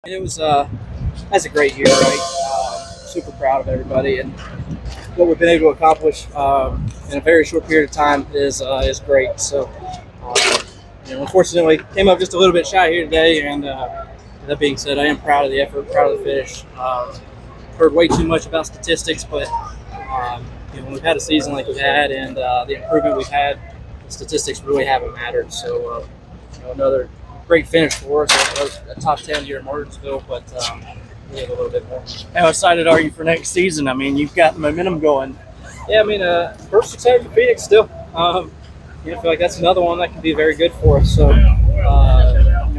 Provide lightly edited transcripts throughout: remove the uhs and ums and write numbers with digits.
It was that's a great year, right? Super proud of everybody, and what we've been able to accomplish in a very short period of time is great. So, unfortunately, came up just a little bit shy here today, and that being said, I am proud of the effort, proud of the finish. Heard way too much about statistics, but when we've had a season like we've had, and the improvement we've had, the statistics really haven't mattered. So, another great finish for us. A top 10 here in Martinsville, but we need a little bit more. How excited are you for next season? I mean, you've got momentum going. Yeah, I mean, first excited for Phoenix still. I feel like that's another one that can be very good for us. So,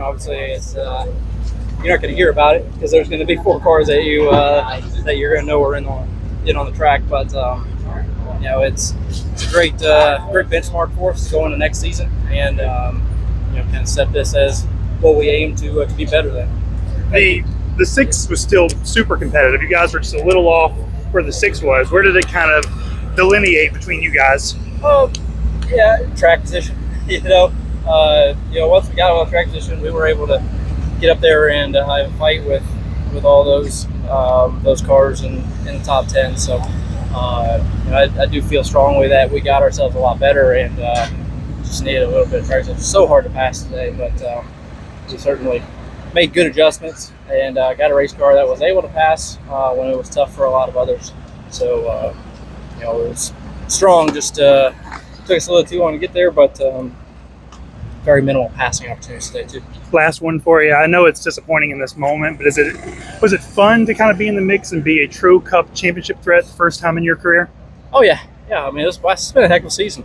obviously, it's you're not going to hear about it because there's going to be 4 cars that you're going to know are in on the track. But it's a great benchmark for us to go into next season, and kind of set this as what we aim to be better than. The 6 was still super competitive. You guys were just a little off where the 6 was. Where did it kind of delineate between you guys? Track position. Once we got on track position, we were able to get up there and have a fight with all those cars in the top 10. So I do feel strongly that we got ourselves a lot better, and just needed a little bit of practice. It was so hard to pass today, but we certainly made good adjustments and got a race car that was able to pass when it was tough for a lot of others. So, it was strong. Just took us a little too long to get there, but very minimal passing opportunities today too. Last one for you. I know it's disappointing in this moment, but was it fun to kind of be in the mix and be a true Cup championship threat the first time in your career? Oh yeah. I mean, it's been a heck of a season.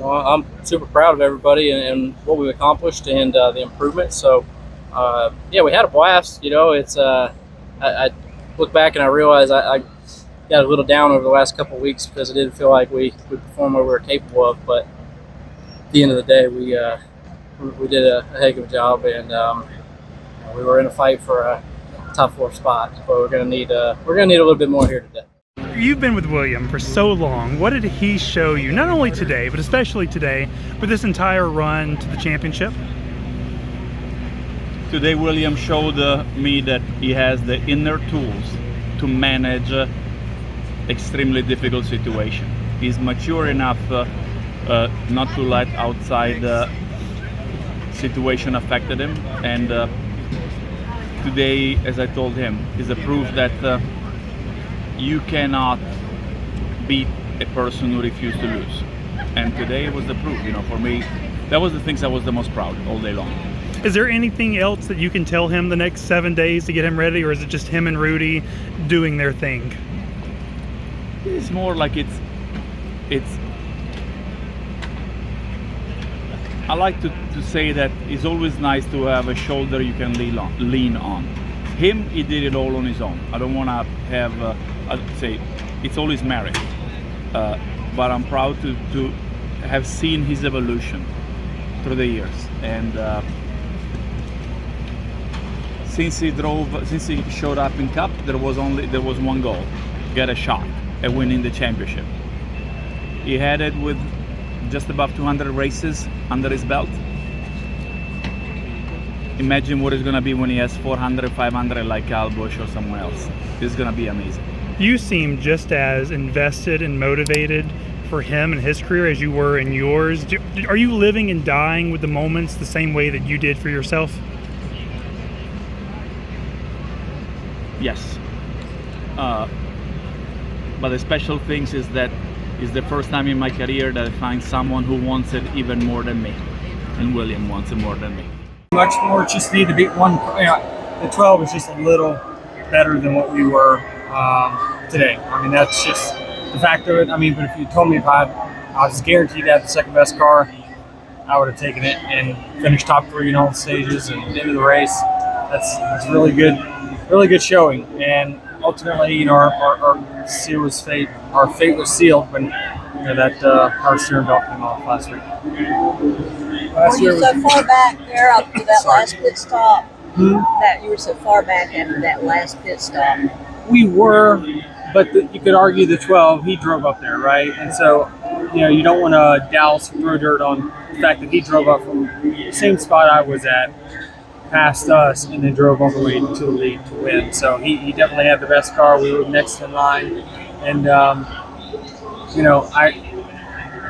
I'm super proud of everybody and what we've accomplished and the improvement. So, we had a blast. It's I look back and I realize I got a little down over the last couple of weeks because it didn't feel like we performed what we were capable of. But at the end of the day, we did a heck of a job, and we were in a fight for a top 4 spot. But we're gonna need a little bit more here today. You've been with William for so long. What did he show you, not only today, but especially today, but this entire run to the championship? Today, William showed me that he has the inner tools to manage extremely difficult situation. He's mature enough not to let outside situation affected him, and today, as I told him, is a proof that you cannot beat a person who refused to lose. And today was the proof. For me, that was the things I was the most proud all day long. Is there anything else that you can tell him the next 7 days to get him ready, or is it just him and Rudy doing their thing? It's more like it's I like to say that it's always nice to have a shoulder you can lean on. Him, he did it all on his own. I don't want to have I'd say it's always merit, but I'm proud to have seen his evolution through the years. And since he showed up in Cup, there was one goal: get a shot at winning the championship. He had it with just above 200 races under his belt. Imagine what it's going to be when he has 400, 500 like Kyle Busch or someone else. It's going to be amazing. You seem just as invested and motivated for him and his career as you were in yours. Are you living and dying with the moments the same way that you did for yourself? Yes. But the special things is that it's the first time in my career that I find someone who wants it even more than me. And William wants it more than me. Much more, just need to be one. The 12 is just a little better than what we were today. I mean, that's just the fact of it. I mean, but if you told me if I was guaranteed to have the second best car, I would have taken it and finished top 3 in all the stages and into the race. That's really good showing. And ultimately, our fate was sealed when that power steering belt came off last week. Were you so far back there after that last pit stop? That you were so far back after that last pit stop? We were, but you could argue the 12, he drove up there, right? And so, you don't want to douse or throw dirt on the fact that he drove up from the same spot I was at, passed us and then drove all the way to the lead to win. So he definitely had the best car. We were next in line, and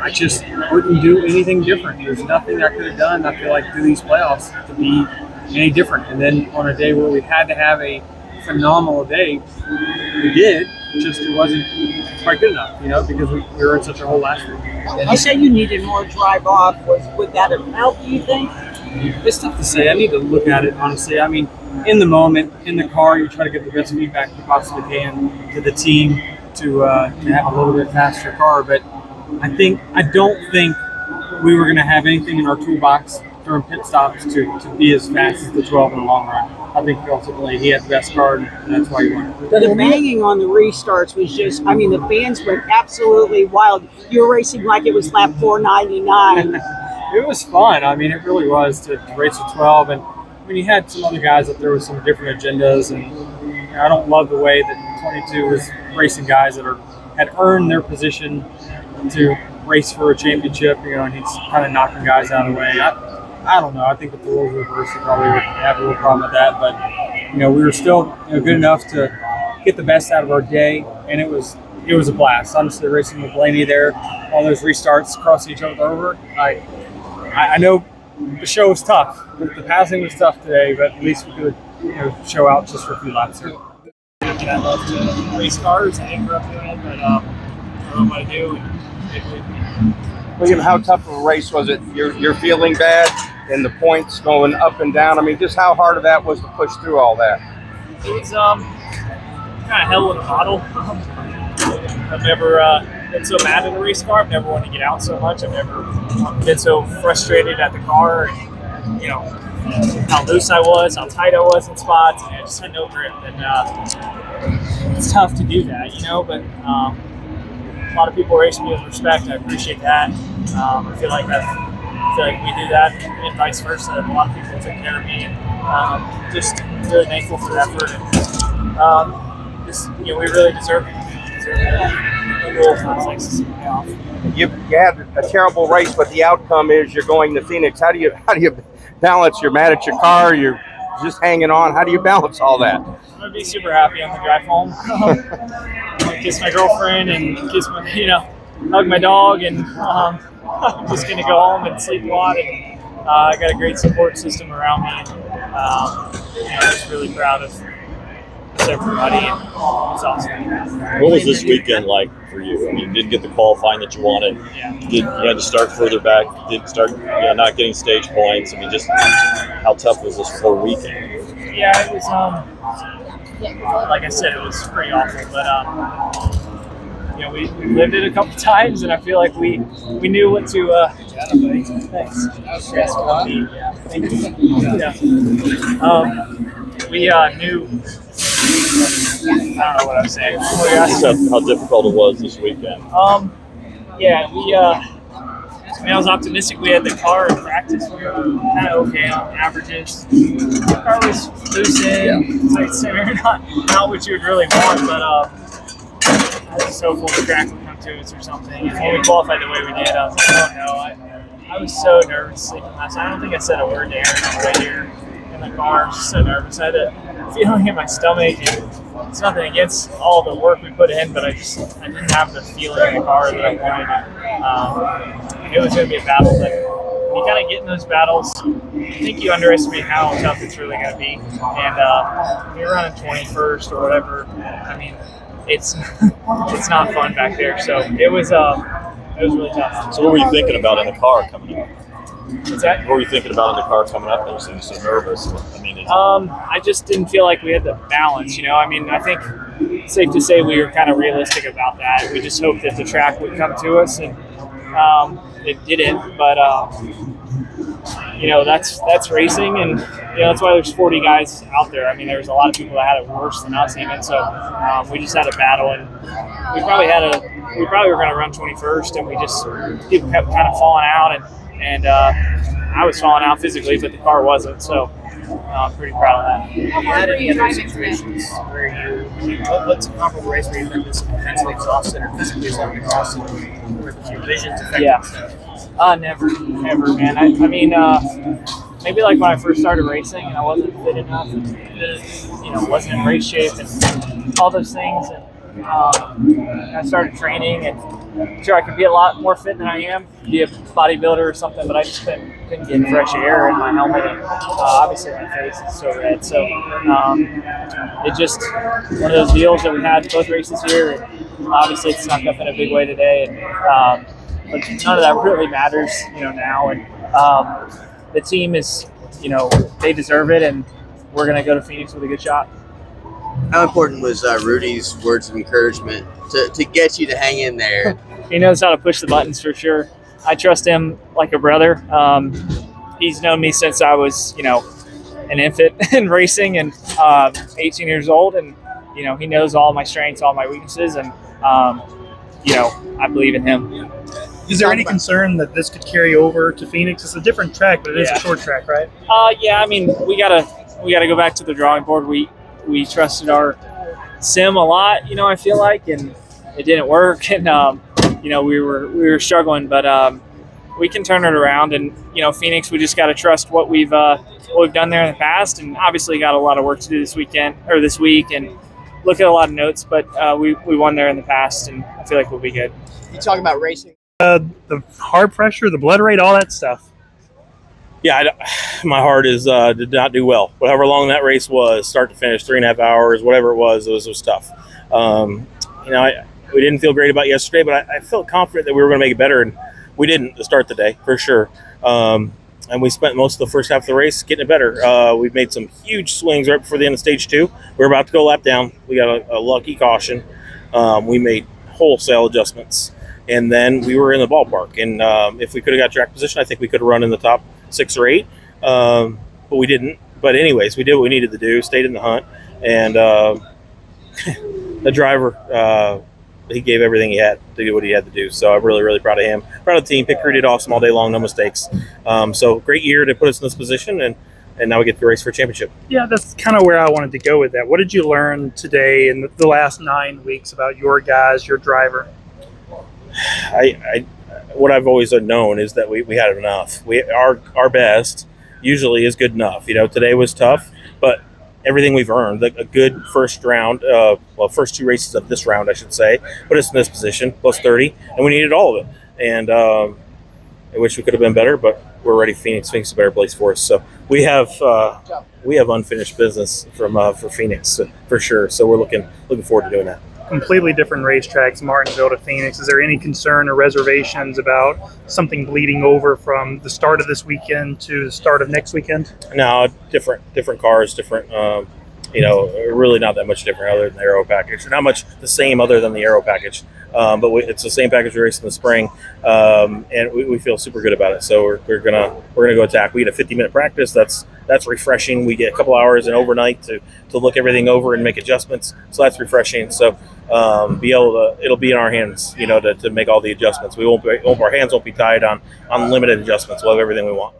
I just wouldn't do anything different. There's nothing I could have done, I feel like, through these playoffs to be any different. And then on a day where we had to have a phenomenal day, we did. It wasn't quite good enough, because we were in such a hole last week. You say you needed more drive off. Would that have helped, do you think? It's tough to say. I need to look at it, honestly. I mean, in the moment, in the car, you try to get the best feedback you possibly can to the team to have a little bit faster car. But I don't think we were going to have anything in our toolbox during pit stops to be as fast as the 12 in the long run. I think ultimately he had the best car, and that's why he won. The banging on the restarts was just, the fans went absolutely wild. You were racing like it was lap 499. It was fun. It really was to race with 12. And you had some other guys that there was some different agendas. And I don't love the way that 22 was racing guys that had earned their position to race for a championship, and he's kind of knocking guys out of the way. I don't know. I think if the rules were reversed, he probably would have a little problem with that. But, we were still good enough to get the best out of our day, and it was a blast. Honestly, racing with Blaney there, all those restarts crossing each other over. I know the show was tough. The passing was tough today, but at least we could show out just for a few laps here. I love to race cars. I didn't grow up doing it, but I don't know what I do. William, how tough of a race was it? You're feeling bad, and the points going up and down. Just how hard of that was to push through all that? It was kind of hell in a bottle. I've never been so mad at a race car. I've never wanted to get out so much. I've never been so frustrated at the car, and how loose I was, how tight I was in spots, and I just had no grip. And it's tough to do that, but a lot of people race me with respect. I appreciate that. I feel like we do that, and vice versa. A lot of people took care of me, and just really thankful for the effort. And we really deserve it. You had a terrible race, but the outcome is you're going to Phoenix. How do you balance? You're mad at your car. You're just hanging on. How do you balance all that? I'm gonna be super happy on the drive home. Kiss my girlfriend and hug my dog, and I'm just gonna go home and sleep a lot. And I got a great support system around me. I'm just really proud of everybody, and it's awesome. What was this weekend like for you? You didn't get the qualifying that you wanted. Yeah. You had to start further back. You didn't start, not getting stage points. Just how tough was this whole weekend? Yeah, it was. Like I said, it was pretty awful. But we lived it a couple times, and I feel like we knew what to. Thanks. Yeah. Thank you. Yeah. We knew. I don't know what I'm saying. How difficult it was this weekend. Yeah, I was optimistic. We had the car in practice. We were kind of okay on averages. The car was loose in, not what you would really want, but I was just hopeful the track would come to us or something. And when we qualified the way we did, I was like, oh no. I was so nervous sleeping last night. I don't think I said a word to Aaron on the way here in the car. I was just so nervous. I had a feeling in my stomach, and it's nothing against all the work we put in, but I didn't have the feeling in the car that I wanted. It was going to be a battle, but when you kind of get in those battles, I think you underestimate how tough it's really going to be. And when you're running 21st or whatever, it's it's not fun back there. So it was really tough. So what were you thinking about in the car coming up? What's that? What were you thinking about in the car coming up? You seemed so nervous. I just didn't feel like we had the balance, I think it's safe to say we were kind of realistic about that. We just hoped that the track would come to us, and it didn't. But that's racing, and that's why there's 40 guys out there. There was a lot of people that had it worse than us even. So we just had a battle, and we probably were going to run 21st, and people kept kind of falling out, and I was falling out physically, but the car wasn't. So I'm pretty proud of that. You had any other situations where what's a comparable race where you've been this mentally exhausted or physically exhausted, where your vision's affected? Yeah. Never, man. maybe like when I first started racing and I wasn't fit enough, and, wasn't in race shape and all those things. And I started training, and sure I could be a lot more fit than I am, be a bodybuilder or something, but I just couldn't get fresh air in my helmet, and obviously my face is so red. So it just one of those deals that we had both races here, and obviously it snuck up in a big way today, and but none of that really matters, now. And the team is, they deserve it, and we're going to go to Phoenix with a good shot. How important was Rudy's words of encouragement to get you to hang in there? He knows how to push the buttons for sure. I trust him like a brother. He's known me since I was, an infant in racing, and 18 years old, and he knows all my strengths, all my weaknesses, and I believe in him. Is there any concern that this could carry over to Phoenix? It's a different track, but it is a short track, right? Yeah. I mean, we gotta go back to the drawing board. We trusted our sim a lot, I feel like, and it didn't work, and we were struggling, but we can turn it around. And Phoenix, we just got to trust what we've done there in the past, and obviously got a lot of work to do this week, and look at a lot of notes. But we won there in the past, and I feel like we'll be good. You talk about racing. The heart pressure, the blood rate, all that stuff. Yeah, my heart did not do well. However long that race was, start to finish, 3.5 hours, whatever it was tough. We didn't feel great about yesterday, but I felt confident that we were going to make it better, and we didn't to start the day, for sure. And we spent most of the first half of the race getting it better. We made some huge swings right before the end of stage 2. We were about to go lap down. We got a lucky caution. We made wholesale adjustments, and then we were in the ballpark. And if we could have got track position, I think we could have run in the top 6 or 8, but we didn't. But anyways, we did what we needed to do, stayed in the hunt, and the driver, he gave everything he had to do what he had to do. So I'm really, really proud of him. Proud of the team. Pitt Crew did awesome all day long, no mistakes. So great year to put us in this position, and now we get to race for a championship. Yeah, that's kind of where I wanted to go with that. What did you learn today in the last 9 weeks about your guys, your driver? What I've always known is that we had enough. Our best usually is good enough. Today was tough, but everything we've earned, like a good first round, first 2 races of this round, I should say, put us in this position, plus 30, and we needed all of it. And I wish we could have been better, but we're ready. Phoenix is a better place for us. So we have unfinished business for Phoenix for sure. So we're looking forward to doing that. Completely different racetracks, Martinsville to Phoenix. Is there any concern or reservations about something bleeding over from the start of this weekend to the start of next weekend? No, different cars, different. Really not that much different other than the aero package. Not much the same other than the aero package, but it's the same package we raced in the spring, and we feel super good about it. So we're gonna go attack. We get a 50-minute practice. That's refreshing. We get a couple hours and overnight to look everything over and make adjustments. So that's refreshing. So it'll be in our hands, to make all the adjustments. Our hands won't be tied on limited adjustments. We'll have everything we want.